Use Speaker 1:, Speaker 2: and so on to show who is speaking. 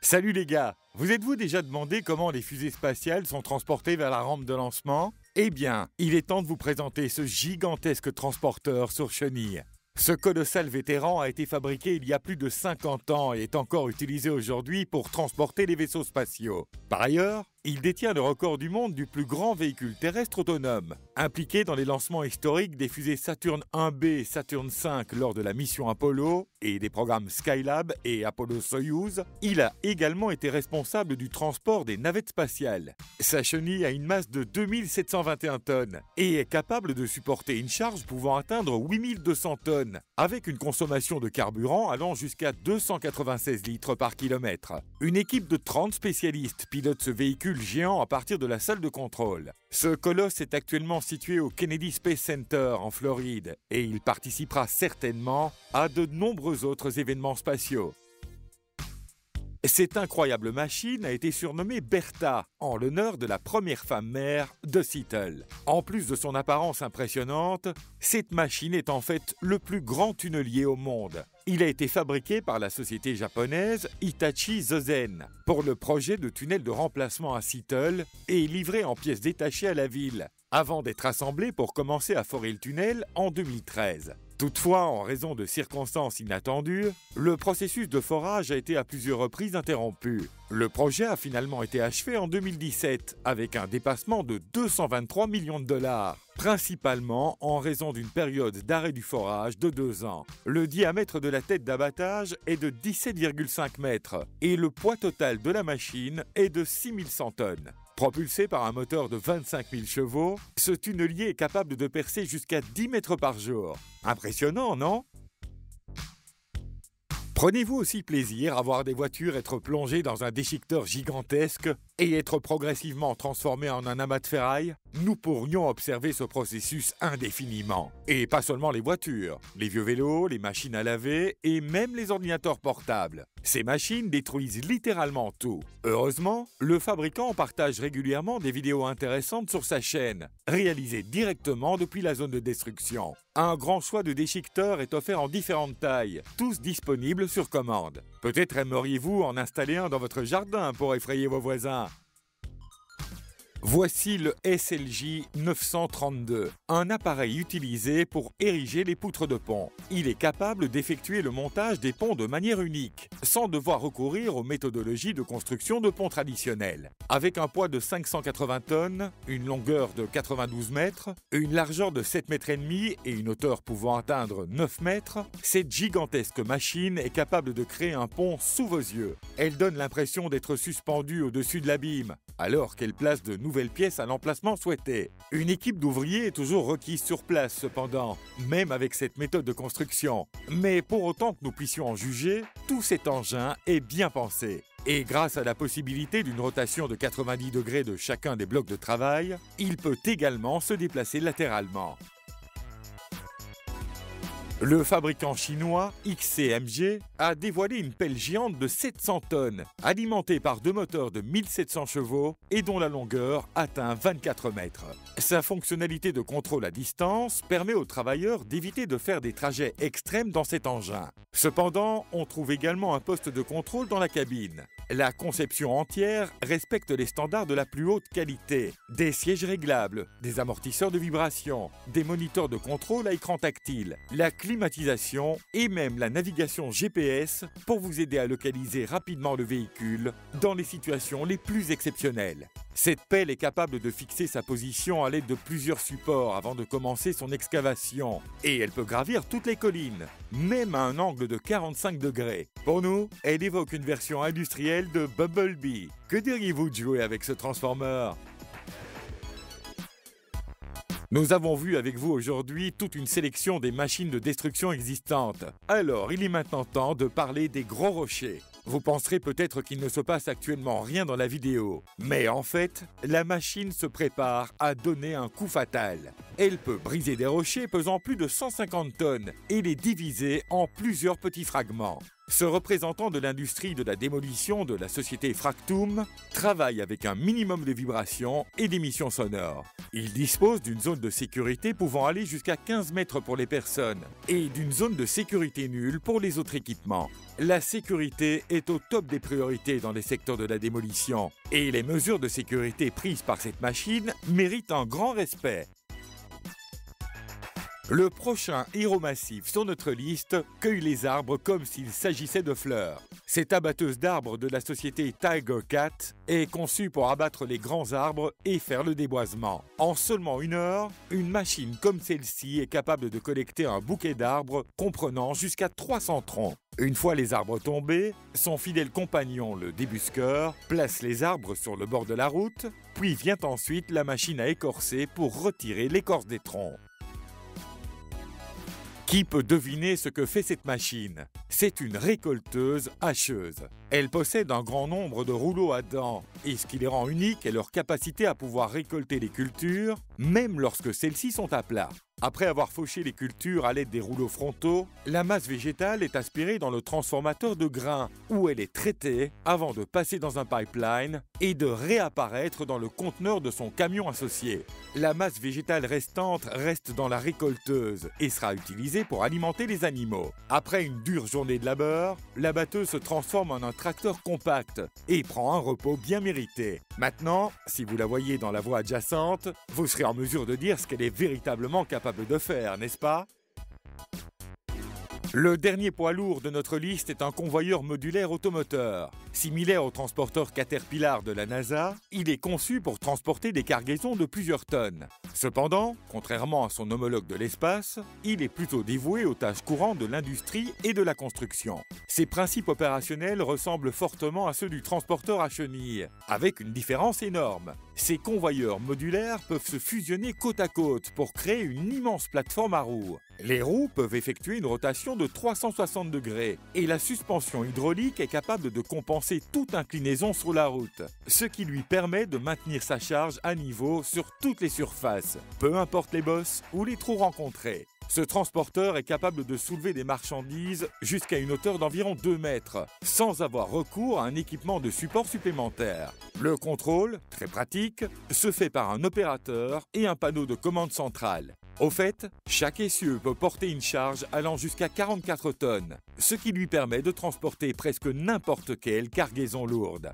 Speaker 1: Salut les gars, vous êtes-vous déjà demandé comment les fusées spatiales sont transportées vers la rampe de lancement? Eh bien, il est temps de vous présenter ce gigantesque transporteur sur chenille. Ce colossal vétéran a été fabriqué il y a plus de 50 ans et est encore utilisé aujourd'hui pour transporter les vaisseaux spatiaux. Par ailleurs, il détient le record du monde du plus grand véhicule terrestre autonome. Impliqué dans les lancements historiques des fusées Saturn 1B et Saturn V lors de la mission Apollo et des programmes Skylab et Apollo-Soyouz, il a également été responsable du transport des navettes spatiales. Sa chenille a une masse de 2721 tonnes et est capable de supporter une charge pouvant atteindre 8200 tonnes, avec une consommation de carburant allant jusqu'à 296 litres par kilomètre. Une équipe de 30 spécialistes pilote ce véhicule géant à partir de la salle de contrôle. Ce colosse est actuellement situé au Kennedy Space Center en Floride et il participera certainement à de nombreux autres événements spatiaux. Cette incroyable machine a été surnommée Bertha, en l'honneur de la première femme mère de Seattle. En plus de son apparence impressionnante, cette machine est en fait le plus grand tunnelier au monde. Il a été fabriqué par la société japonaise Hitachi Zosen pour le projet de tunnel de remplacement à Seattle et livré en pièces détachées à la ville, avant d'être assemblé pour commencer à forer le tunnel en 2013. Toutefois, en raison de circonstances inattendues, le processus de forage a été à plusieurs reprises interrompu. Le projet a finalement été achevé en 2017 avec un dépassement de 223 millions de dollars, principalement en raison d'une période d'arrêt du forage de 2 ans. Le diamètre de la tête d'abattage est de 17,5 mètres et le poids total de la machine est de 6100 tonnes. Propulsé par un moteur de 25 000 chevaux, ce tunnelier est capable de percer jusqu'à 10 mètres par jour. Impressionnant, non? Prenez-vous aussi plaisir à voir des voitures être plongées dans un déchiqueteur gigantesque et être progressivement transformées en un amas de ferraille? Nous pourrions observer ce processus indéfiniment. Et pas seulement les voitures, les vieux vélos, les machines à laver et même les ordinateurs portables. Ces machines détruisent littéralement tout. Heureusement, le fabricant partage régulièrement des vidéos intéressantes sur sa chaîne, réalisées directement depuis la zone de destruction. Un grand choix de déchiqueteurs est offert en différentes tailles, tous disponibles sur commande. Peut-être aimeriez-vous en installer un dans votre jardin pour effrayer vos voisins. Voici le SLJ 932, un appareil utilisé pour ériger les poutres de pont. Il est capable d'effectuer le montage des ponts de manière unique, sans devoir recourir aux méthodologies de construction de ponts traditionnelles. Avec un poids de 580 tonnes, une longueur de 92 mètres, une largeur de 7,5 mètres et une hauteur pouvant atteindre 9 mètres, cette gigantesque machine est capable de créer un pont sous vos yeux. Elle donne l'impression d'être suspendue au-dessus de l'abîme, alors qu'elle place de nouvelles pièces à l'emplacement souhaité. Une équipe d'ouvriers est toujours requise sur place cependant, même avec cette méthode de construction. Mais pour autant que nous puissions en juger, tout cet engin est bien pensé. Et grâce à la possibilité d'une rotation de 90 degrés de chacun des blocs de travail, il peut également se déplacer latéralement. Le fabricant chinois XCMG a dévoilé une pelle géante de 700 tonnes, alimentée par 2 moteurs de 1700 chevaux et dont la longueur atteint 24 mètres. Sa fonctionnalité de contrôle à distance permet aux travailleurs d'éviter de faire des trajets extrêmes dans cet engin. Cependant, on trouve également un poste de contrôle dans la cabine. La conception entière respecte les standards de la plus haute qualité. Des sièges réglables, des amortisseurs de vibration, des moniteurs de contrôle à écran tactile, la climatisation et même la navigation GPS pour vous aider à localiser rapidement le véhicule dans les situations les plus exceptionnelles. Cette pelle est capable de fixer sa position à l'aide de plusieurs supports avant de commencer son excavation. Et elle peut gravir toutes les collines, même à un angle de 45 degrés. Pour nous, elle évoque une version industrielle de Bumblebee. Que diriez-vous de jouer avec ce transformer ? Nous avons vu avec vous aujourd'hui toute une sélection des machines de destruction existantes. Alors, il est maintenant temps de parler des gros rochers. Vous penserez peut-être qu'il ne se passe actuellement rien dans la vidéo, mais en fait, la machine se prépare à donner un coup fatal. Elle peut briser des rochers pesant plus de 150 tonnes et les diviser en plusieurs petits fragments. Ce représentant de l'industrie de la démolition de la société Fractum travaille avec un minimum de vibrations et d'émissions sonores. Il dispose d'une zone de sécurité pouvant aller jusqu'à 15 mètres pour les personnes et d'une zone de sécurité nulle pour les autres équipements. La sécurité est au top des priorités dans les secteurs de la démolition et les mesures de sécurité prises par cette machine méritent un grand respect. Le prochain héros massif sur notre liste cueille les arbres comme s'il s'agissait de fleurs. Cette abatteuse d'arbres de la société Tiger Cat est conçue pour abattre les grands arbres et faire le déboisement. En seulement 1 heure, une machine comme celle-ci est capable de collecter un bouquet d'arbres comprenant jusqu'à 300 troncs. Une fois les arbres tombés, son fidèle compagnon, le débusqueur, place les arbres sur le bord de la route, puis vient ensuite la machine à écorcer pour retirer l'écorce des troncs. Qui peut deviner ce que fait cette machine? C'est une récolteuse hacheuse. Elle possède un grand nombre de rouleaux à dents et ce qui les rend uniques est leur capacité à pouvoir récolter les cultures, même lorsque celles-ci sont à plat. Après avoir fauché les cultures à l'aide des rouleaux frontaux, la masse végétale est aspirée dans le transformateur de grains où elle est traitée avant de passer dans un pipeline et de réapparaître dans le conteneur de son camion associé. La masse végétale restante reste dans la récolteuse et sera utilisée pour alimenter les animaux. Après une dure journée de labeur, la batteuse se transforme en un tracteur compact et prend un repos bien mérité. Maintenant, si vous la voyez dans la voie adjacente, vous serez en mesure de dire ce qu'elle est véritablement capable de faire, n'est-ce pas? Le dernier poids lourd de notre liste est un convoyeur modulaire automoteur. Similaire au transporteur Caterpillar de la NASA, il est conçu pour transporter des cargaisons de plusieurs tonnes. Cependant, contrairement à son homologue de l'espace, il est plutôt dévoué aux tâches courantes de l'industrie et de la construction. Ses principes opérationnels ressemblent fortement à ceux du transporteur à chenilles, avec une différence énorme. Ces convoyeurs modulaires peuvent se fusionner côte à côte pour créer une immense plateforme à roues. Les roues peuvent effectuer une rotation de 360 degrés et la suspension hydraulique est capable de compenser toute inclinaison sur la route, ce qui lui permet de maintenir sa charge à niveau sur toutes les surfaces, peu importe les bosses ou les trous rencontrés. Ce transporteur est capable de soulever des marchandises jusqu'à une hauteur d'environ 2 mètres, sans avoir recours à un équipement de support supplémentaire. Le contrôle, très pratique, se fait par un opérateur et un panneau de commande centrale. Au fait, chaque essieu peut porter une charge allant jusqu'à 44 tonnes, ce qui lui permet de transporter presque n'importe quelle cargaison lourde.